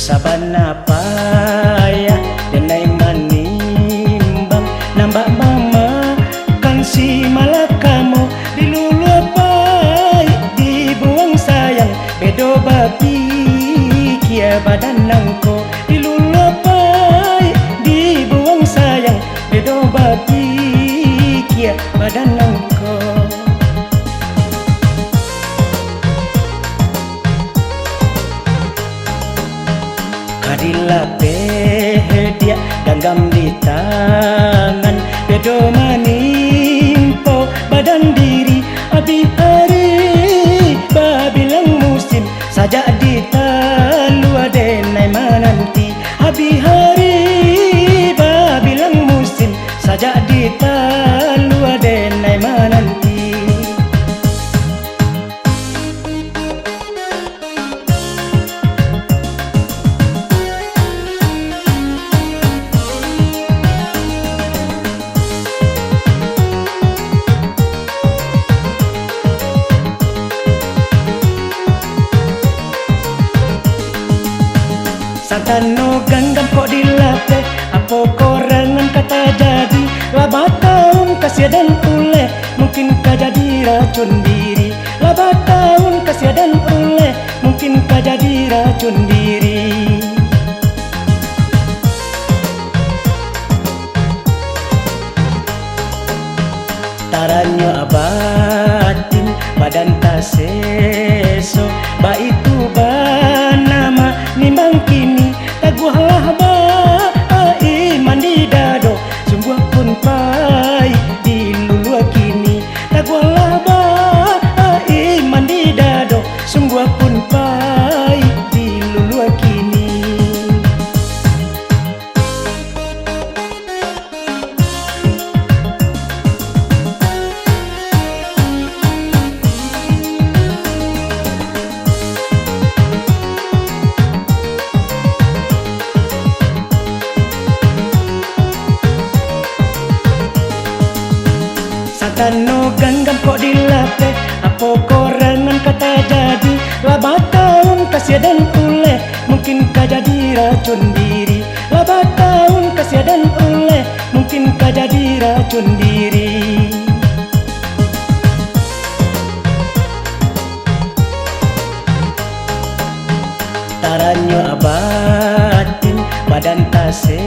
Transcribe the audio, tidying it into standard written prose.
Sabana payah denai manimbang nambah mama kan si malakamu dilulupai dibuang sayang bedo babi kia badan nangko dilulupai dibuang sayang bedo babi kia badan nangko. Kadila dia ganggam di tangan bedo manimpo badan diri abi hari babilang musim saja di talu adenai mananti abi hari babilang musim saja di talu adenai mananti. Santano ganggam kok dilatih apa korangan kata jadi laba tahun kasih dan uleh mungkin kah jadi racun diri laba tahun kasih dan uleh mungkin kah jadi racun diri. Taranyo abatin badan taseso ba itu banama nimbang kini taguhlah ba ai mandi dado sungguh pun pai di lulu kini taguhlah ba ai mandi dado sungguh pun pai di lulu kini. Santano ganggam kok dilatih apa korangan kata jadi laba tahun kasih dan uleh mungkin kah jadi racun diri laba tahun kasih dan uleh mungkin kah jadi racun diri. Taranyo abatin badan tase